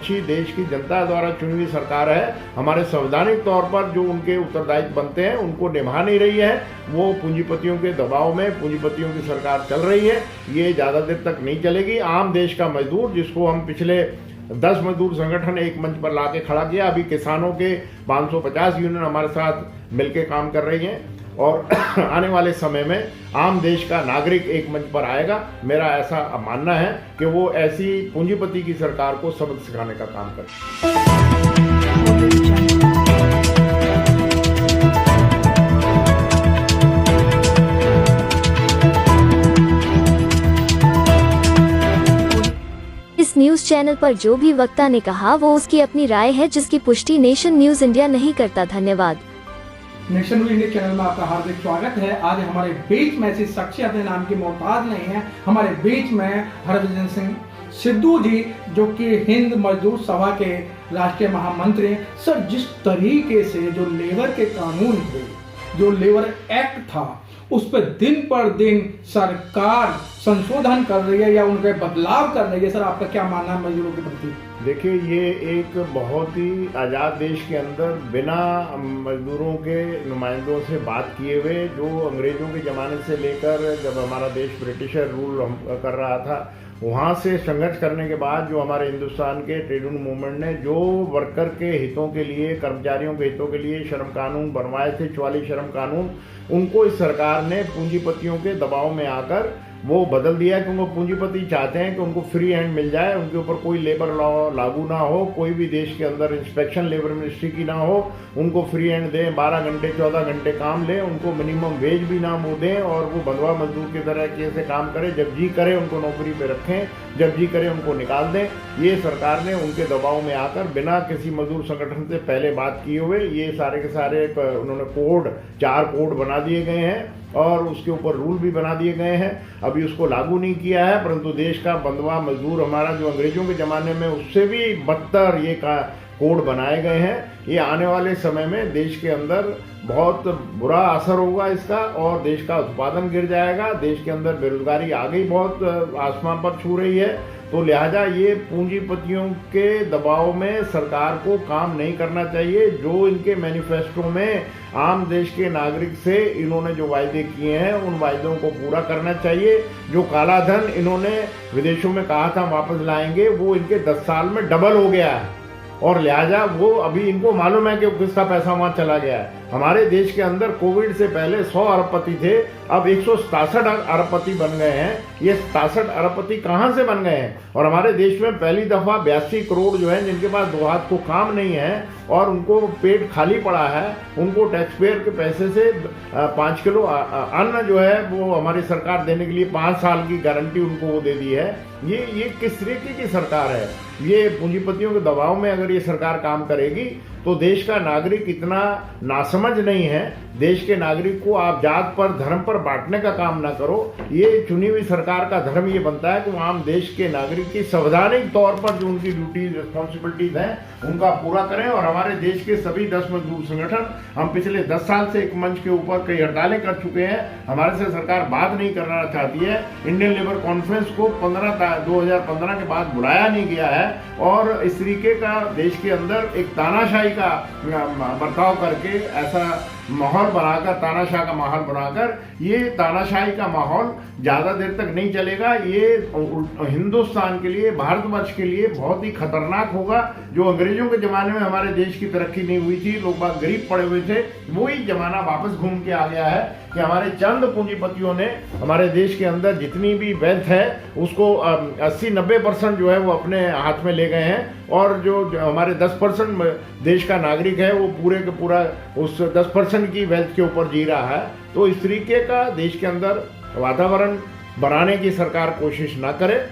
अच्छी देश की जनता द्वारा चुनी हुई सरकार है, हमारे संवैधानिक तौर पर जो उनके उत्तरदायित्व बनते हैं उनको निभा नहीं रही है। वो पूंजीपतियों के दबाव में पूंजीपतियों की सरकार चल रही है। ये ज़्यादा देर तक नहीं चलेगी। आम देश का मजदूर, जिसको हम पिछले 10 मजदूर संगठन एक मंच पर लाके खड़ा किया, अभी किसानों के 550 यूनियन हमारे साथ मिलकर काम कर रही हैं, और आने वाले समय में आम देश का नागरिक एक मंच पर आएगा। मेरा ऐसा मानना है कि वो ऐसी पूंजीपति की सरकार को सबक सिखाने का काम करे। इस न्यूज चैनल पर जो भी वक्ता ने कहा वो उसकी अपनी राय है, जिसकी पुष्टि नेशन न्यूज इंडिया नहीं करता। धन्यवाद। नेशन न्यूज इंडिया चैनल में आपका हार्दिक स्वागत है। आज हमारे बीच में ऐसी शख्सियत नाम की मोहताज नहीं है। हमारे बीच में हरभजन सिंह सिद्धू जी, जो कि हिंद मजदूर सभा के राष्ट्रीय महामंत्री हैं। सर, जिस तरीके से जो लेबर के कानून थे, जो लेबर एक्ट था, उस पर दिन पर दिन सरकार संशोधन कर रही है या उनके बदलाव कर रही है। सर, आपका क्या मानना है मजदूरों के प्रति? देखिए, ये एक बहुत ही आज़ाद देश के अंदर बिना मजदूरों के नुमाइंदों से बात किए हुए, जो अंग्रेजों के ज़माने से लेकर जब हमारा देश ब्रिटिशर रूल कर रहा था, वहाँ से संघर्ष करने के बाद जो हमारे हिंदुस्तान के ट्रेड यूनियन मूवमेंट ने जो वर्कर के हितों के लिए, कर्मचारियों के हितों के लिए श्रम कानून बनवाए थे, 44 श्रम कानून, उनको इस सरकार ने पूंजीपतियों के दबाव में आकर वो बदल दिया, क्योंकि पूंजीपति चाहते हैं कि उनको फ्री हैंड मिल जाए, उनके ऊपर कोई लेबर लॉ लागू ना हो, कोई भी देश के अंदर इंस्पेक्शन लेबर मिनिस्ट्री की ना हो, उनको फ्री हैंड दें, 12 घंटे 14 घंटे काम लें, उनको मिनिमम वेज भी ना वो दें, और वो बंधुआ मजदूर की तरह कैसे काम करें, जब जी करे उनको नौकरी पे रखें, जब जी करे उनको निकाल दें। ये सरकार ने उनके दबाव में आकर बिना किसी मजदूर संगठन से पहले बात किए हुए ये सारे के सारे उन्होंने 4 कोड बना दिए गए हैं, और उसके ऊपर रूल भी बना दिए गए हैं। अभी उसको लागू नहीं किया है, परंतु देश का बंधुआ मजदूर हमारा जो अंग्रेजों के ज़माने में, उससे भी बदतर ये कोड बनाए गए हैं। ये आने वाले समय में देश के अंदर बहुत बुरा असर होगा इसका, और देश का उत्पादन गिर जाएगा। देश के अंदर बेरोजगारी आ गई, बहुत आसमान पर छू रही है। तो लिहाजा ये पूंजीपतियों के दबाव में सरकार को काम नहीं करना चाहिए। जो इनके मैनिफेस्टो में आम देश के नागरिक से इन्होंने जो वायदे किए हैं, उन वायदों को पूरा करना चाहिए। जो काला धन इन्होंने विदेशों में कहा था वापस लाएंगे, वो इनके 10 साल में डबल हो गया है, और लिहाजा वो अभी इनको मालूम है कि किसका पैसा वहाँ चला गया है। हमारे देश के अंदर कोविड से पहले 100 अरबपति थे, अब 167 अरबपति बन गए हैं। ये 67 अरबपति कहाँ से बन गए हैं? और हमारे देश में पहली दफ़ा 82 करोड़ जो है, जिनके पास 2 हाथ को काम नहीं है और उनको पेट खाली पड़ा है, उनको टैक्स पेयर के पैसे से 5 किलो अन्न जो है वो हमारी सरकार देने के लिए 5 साल की गारंटी उनको वो दे दी है। ये किस तरीके की सरकार है? ये पूंजीपतियों के दबाव में अगर ये सरकार काम करेगी तो देश का नागरिक इतना नासमझ नहीं है। देश के नागरिक को आप जात पर, धर्म पर बांटने का काम ना करो। ये चुनी हुई सरकार का धर्म ये बनता है कि वो आम देश के नागरिक की संवैधानिक तौर पर जो उनकी ड्यूटीज, रिस्पॉन्सिबिलिटीज हैं, उनका पूरा करें। और हमारे देश के सभी 10 मजदूर संगठन, हम पिछले 10 साल से एक मंच के ऊपर कई हड़तालें कर चुके हैं। हमारे से सरकार बात नहीं करना चाहती है। इंडियन लेबर कॉन्फ्रेंस को 2015 के बाद बुलाया नहीं गया है, और इस तरीके का देश के अंदर एक तानाशाही का बर्ताव करके, ऐसा माहौल बनाकर, तानाशाह का माहौल बनाकर, ये तानाशाही का माहौल ज़्यादा देर तक नहीं चलेगा। ये हिंदुस्तान के लिए, भारतवर्ष के लिए बहुत ही खतरनाक होगा। जो अंग्रेजों के ज़माने में हमारे देश की तरक्की नहीं हुई थी, लोग बाग गरीब पड़े हुए थे, वही ज़माना वापस घूम के आ गया है कि हमारे चंद पूंजीपतियों ने हमारे देश के अंदर जितनी भी वेल्थ है उसको 80-90% जो है वो अपने हाथ में ले गए हैं, और जो हमारे 10% देश का नागरिक है वो पूरे के पूरा उस 10% की वेल्थ के ऊपर जी रहा है। तो इस तरीके का देश के अंदर वातावरण बनाने की सरकार कोशिश ना करे।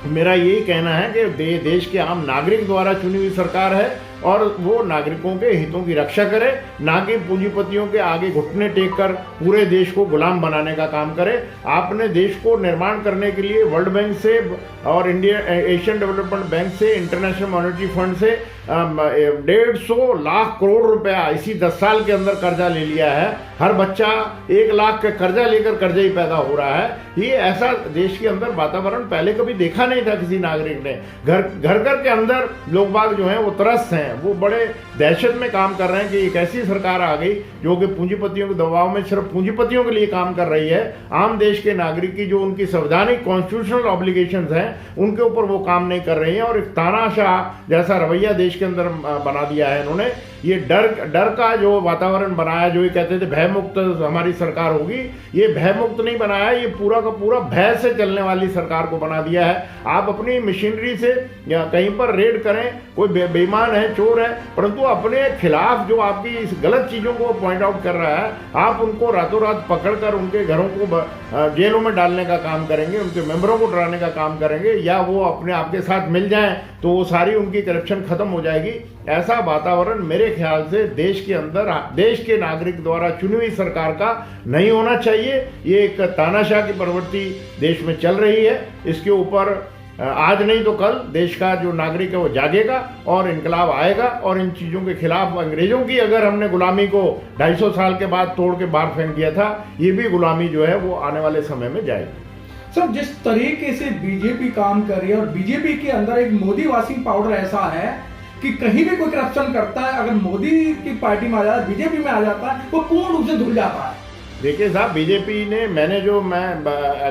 मेरा यही कहना है कि देश के आम नागरिक द्वारा चुनी हुई सरकार है, और वो नागरिकों के हितों की रक्षा करे, ना कि पूंजीपतियों के आगे घुटने टेक कर पूरे देश को गुलाम बनाने का काम करे। आपने देश को निर्माण करने के लिए वर्ल्ड बैंक से और एशियन डेवलपमेंट बैंक से, इंटरनेशनल मॉनेटरी फंड से 150 लाख करोड़ रुपया इसी 10 साल के अंदर कर्जा ले लिया है। हर बच्चा 1 लाख का कर्जा लेकर कर्जा ही पैदा हो रहा है। ये ऐसा देश के अंदर वातावरण पहले कभी देखा नहीं था किसी नागरिक ने। घर के अंदर लोग बाग जो हैं वो त्रस्त हैं, वो बड़े दहशत में काम कर रहे हैं कि एक ऐसी सरकार आ गई जो कि पूंजीपतियों के दबाव में सिर्फ पूंजीपतियों के लिए काम कर रही है। आम देश के नागरिक की जो उनकी संवैधानिक कॉन्स्टिट्यूशनल ऑब्लिगेशंस हैं उनके ऊपर वो काम नहीं कर रही हैं और एक तानाशाह जैसा रवैया देश के अंदर बना दिया है इन्होंने। ये डर का जो वातावरण बनाया, जो ये कहते थे भयमुक्त हमारी सरकार होगी, ये भयमुक्त नहीं बनाया, ये पूरा का पूरा भय से चलने वाली सरकार को बना दिया है। आप अपनी मशीनरी से या कहीं पर रेड करें, कोई बेईमान है, चोर है, परंतु अपने खिलाफ जो आपकी इस गलत चीज़ों को पॉइंट आउट कर रहा है, आप उनको रातों रात पकड़कर उनके घरों को जेलों में डालने का काम करेंगे, उनके मेंबरों को डराने का काम करेंगे, या वो अपने आपके साथ मिल जाएं तो वो सारी उनकी करप्शन खत्म हो जाएगी। ऐसा वातावरण मेरे ख्याल से देश के अंदर देश के नागरिक द्वारा चुनी हुई सरकार का नहीं होना चाहिए। ये एक तानाशाह की प्रवृत्ति देश में चल रही है। इसके ऊपर आज नहीं तो कल देश का जो नागरिक है वो जागेगा और इनकलाब आएगा और इन चीज़ों के खिलाफ, अंग्रेजों की अगर हमने गुलामी को 250 साल के बाद तोड़ के बाहर फेंक दिया था, ये भी गुलामी जो है वो आने वाले समय में जाएगी। सर, जिस तरीके से बीजेपी काम कर रही है और बीजेपी के अंदर एक मोदी वाशिंग पाउडर ऐसा है कि कहीं भी कोई करप्शन करता है, अगर मोदी की पार्टी में आ जाता है, बीजेपी में आ जाता है, वो पूर्ण रूप से धुल जाता है। देखिए साहब, बीजेपी ने मैं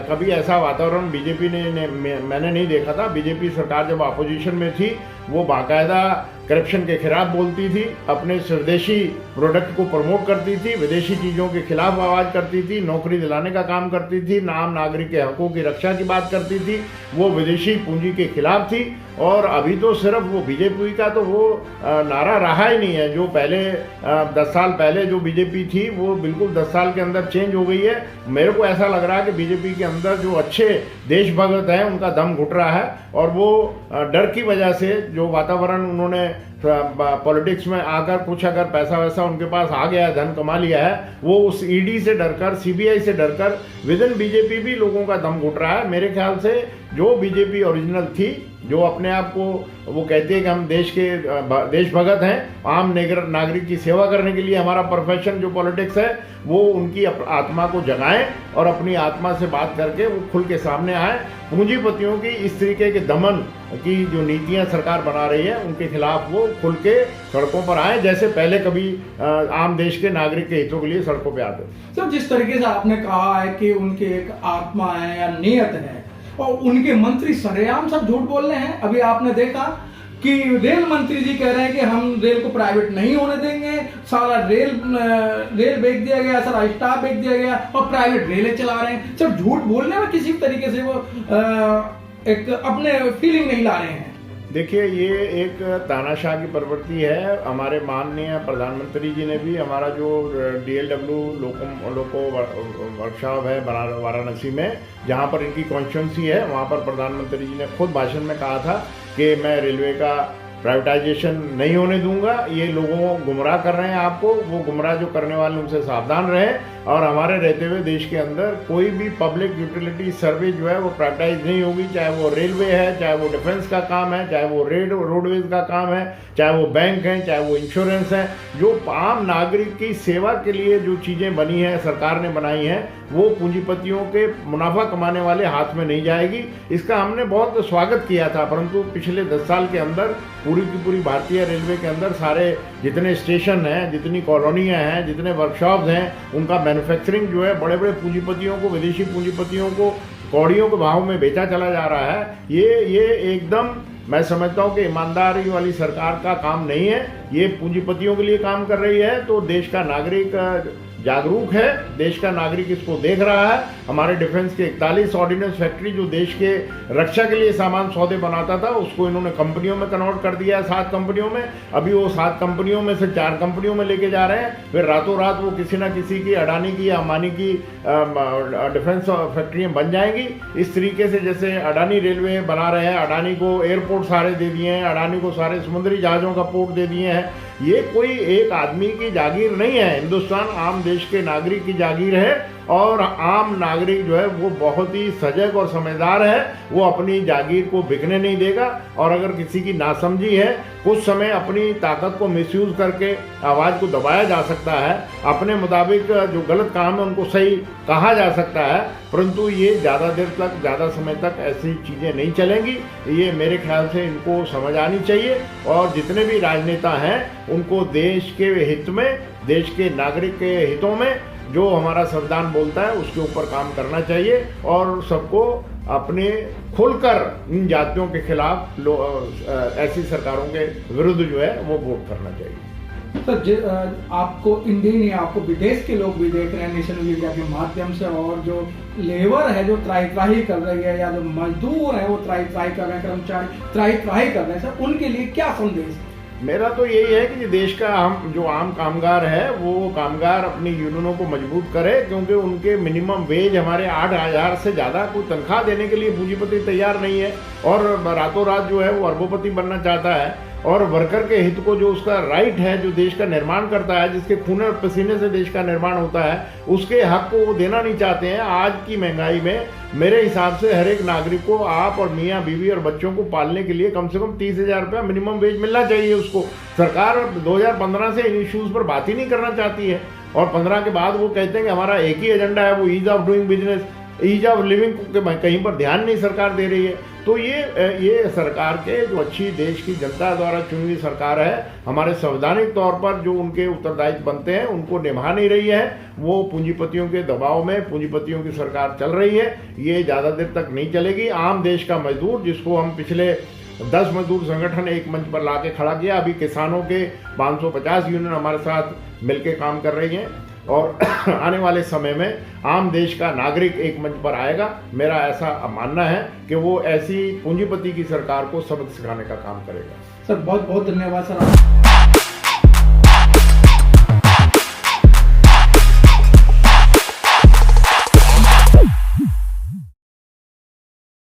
कभी ऐसा वातावरण बीजेपी ने मैंने नहीं देखा था। बीजेपी सरकार जब अपोजिशन में थी वो बाकायदा करप्शन के खिलाफ बोलती थी, अपने स्वदेशी प्रोडक्ट को प्रमोट करती थी, विदेशी चीज़ों के खिलाफ आवाज़ करती थी, नौकरी दिलाने का काम करती थी, आम नागरिक के हकों की रक्षा की बात करती थी, वो विदेशी पूंजी के खिलाफ थी। और अभी तो सिर्फ वो बीजेपी का तो वो नारा रहा ही नहीं है। जो पहले 10 साल पहले जो बीजेपी थी वो बिल्कुल 10 साल के अंदर चेंज हो गई है। मेरे को ऐसा लग रहा है कि बीजेपी के अंदर जो अच्छे देशभक्त हैं उनका दम घुट रहा है और वो डर की वजह से जो वातावरण उन्होंने पॉलिटिक्स में आकर कुछ अगर पैसा वैसा उनके पास आ गया है, धन कमा लिया है, वो उस ईडी से डरकर, सीबीआई से डरकर विद इन बीजेपी भी लोगों का दम घुट रहा है। मेरे ख्याल से जो बीजेपी ओरिजिनल थी, जो अपने आप को वो कहती है कि हम देशभगत हैं, आम नागरिक की सेवा करने के लिए हमारा प्रोफेशन जो पॉलिटिक्स है, वो उनकी आत्मा को जगाएं और अपनी आत्मा से बात करके वो खुल के सामने आए। पूंजीपतियों की इस तरीके के दमन की जो नीतियां सरकार बना रही है उनके खिलाफ वो खुल के सड़कों पर आए, जैसे पहले कभी आम देश के नागरिक के हितों के लिए सड़कों पर आते। सर, जिस तरीके से आपने कहा है कि उनके एक आत्मा है या नियत है और उनके मंत्री सरेआम सब झूठ बोल रहे हैं। अभी आपने देखा कि रेल मंत्री जी कह रहे हैं कि हम रेल को प्राइवेट नहीं होने देंगे, सारा रेल बेच दिया गया, सारा स्टाफ बेच दिया गया और प्राइवेट रेलें चला रहे हैं। सब झूठ बोलने में किसी तरीके से वो एक अपने फीलिंग नहीं ला रहे हैं। देखिए, ये एक तानाशाह की प्रवृत्ति है। हमारे माननीय प्रधानमंत्री जी ने भी हमारा जो DLW लोको वर्कशॉप है वाराणसी में, जहाँ पर इनकी कॉन्स्टिट्यूंसी है, वहाँ पर प्रधानमंत्री जी ने खुद भाषण में कहा था कि मैं रेलवे का प्राइवेटाइजेशन नहीं होने दूंगा। ये लोगों को गुमराह कर रहे हैं आपको, वो गुमराह जो करने वाले उनसे सावधान रहें। और हमारे रहते हुए देश के अंदर कोई भी पब्लिक यूटिलिटी सर्विस जो है वो प्राइवेटाइज नहीं होगी, चाहे वो रेलवे है, चाहे वो डिफेंस का काम है, चाहे वो रोडवेज का काम है, चाहे वो बैंक है, चाहे वो इंश्योरेंस है। जो आम नागरिक की सेवा के लिए जो चीज़ें बनी हैं, सरकार ने बनाई हैं, वो पूंजीपतियों के मुनाफा कमाने वाले हाथ में नहीं जाएगी। इसका हमने बहुत स्वागत किया था, परंतु पिछले 10 साल के अंदर पूरी की पूरी भारतीय रेलवे के अंदर सारे जितने स्टेशन हैं, जितनी कॉलोनियाँ हैं, जितने वर्कशॉप्स हैं, उनका मैन्युफैक्चरिंग जो है बड़े बड़े पूंजीपतियों को, विदेशी पूंजीपतियों को कौड़ियों के भाव में बेचा चला जा रहा है। ये एकदम मैं समझता हूँ कि ईमानदारी वाली सरकार का काम नहीं है। ये पूंजीपतियों के लिए काम कर रही है। तो देश का नागरिक जागरूक है, देश का नागरिक इसको देख रहा है। हमारे डिफेंस के 41 ऑर्डिनेंस फैक्ट्री जो देश के रक्षा के लिए सामान सौदे बनाता था, उसको इन्होंने कंपनियों में कन्वर्ट कर दिया है, 7 कंपनियों में। अभी वो 7 कंपनियों में से 4 कंपनियों में लेके जा रहे हैं। फिर रातों रात वो किसी ना किसी की, अडानी की या अंबानी की डिफेंस फैक्ट्रियाँ बन जाएंगी। इस तरीके से जैसे अडानी रेलवे बना रहे हैं, अडानी को एयरपोर्ट सारे दे दिए हैं, अडानी को सारे समुद्री जहाज़ों का पोर्ट दे दिए हैं। ये कोई एक आदमी की जागीर नहीं है। हिंदुस्तान आम देश के नागरिक की जागीर है और आम नागरिक जो है वो बहुत ही सजग और समझदार है। वो अपनी जागीर को बिकने नहीं देगा। और अगर किसी की नासमझी है, कुछ समय अपनी ताकत को मिसयूज करके आवाज़ को दबाया जा सकता है, अपने मुताबिक जो गलत काम है उनको सही कहा जा सकता है, परंतु ये ज़्यादा देर तक, ज़्यादा समय तक ऐसी चीज़ें नहीं चलेंगी। ये मेरे ख्याल से इनको समझ आनी चाहिए। और जितने भी राजनेता हैं उनको देश के हित में, देश के नागरिक के हितों में जो हमारा संविधान बोलता है उसके ऊपर काम करना चाहिए और सबको अपने खुलकर इन जातियों के खिलाफ ऐसी सरकारों के विरुद्ध जो है वो वोट करना चाहिए। सर, आपको इंडियन या आपको विदेश के लोग भी देख रहे हैं नेशनल मीडिया के माध्यम से, और जो लेबर है जो त्राही कर रही है, या जो मजदूर है वो त्राही कर रहे हैं, कर्मचारी त्राही कर रहे हैं, सर उनके लिए क्या संदेश है? मेरा तो यही है कि देश का जो आम कामगार है वो कामगार अपनी यूनियनों को मजबूत करे, क्योंकि उनके मिनिमम वेज हमारे 8,000 से ज़्यादा कोई तनख्वाह देने के लिए पूंजीपति तैयार नहीं है। और रातों रात जो है वो अरबोपति बनना चाहता है। और वर्कर के हित को, जो उसका राइट है, जो देश का निर्माण करता है, जिसके खून और पसीने से देश का निर्माण होता है, उसके हक को वो देना नहीं चाहते हैं। आज की महंगाई में मेरे हिसाब से हर एक नागरिक को, आप और मियाँ बीवी और बच्चों को पालने के लिए कम से कम 30,000 रुपया मिनिमम वेज मिलना चाहिए उसको। सरकार 2015 से इन इश्यूज़ पर बात ही नहीं करना चाहती है। और 15 के बाद वो कहते हैं कि हमारा एक ही एजेंडा है, वो ease of doing business, ease of living के कहीं पर ध्यान नहीं सरकार दे रही है। तो ये सरकार के जो अच्छी देश की जनता द्वारा चुनी हुई सरकार है, हमारे संवैधानिक तौर पर जो उनके उत्तरदायित्व बनते हैं उनको निभा नहीं रही है। वो पूंजीपतियों के दबाव में पूंजीपतियों की सरकार चल रही है। ये ज़्यादा देर तक नहीं चलेगी। आम देश का मजदूर, जिसको हम पिछले 10 मजदूर संगठन एक मंच पर ला के खड़ा किया, अभी किसानों के 550 यूनियन हमारे साथ मिलकर काम कर रही हैं। और आने वाले समय में आम देश का नागरिक एक मंच पर आएगा। मेरा ऐसा मानना है कि वो ऐसी पूंजीपति की सरकार को सबक सिखाने का काम करेगा। सर बहुत बहुत धन्यवाद सर।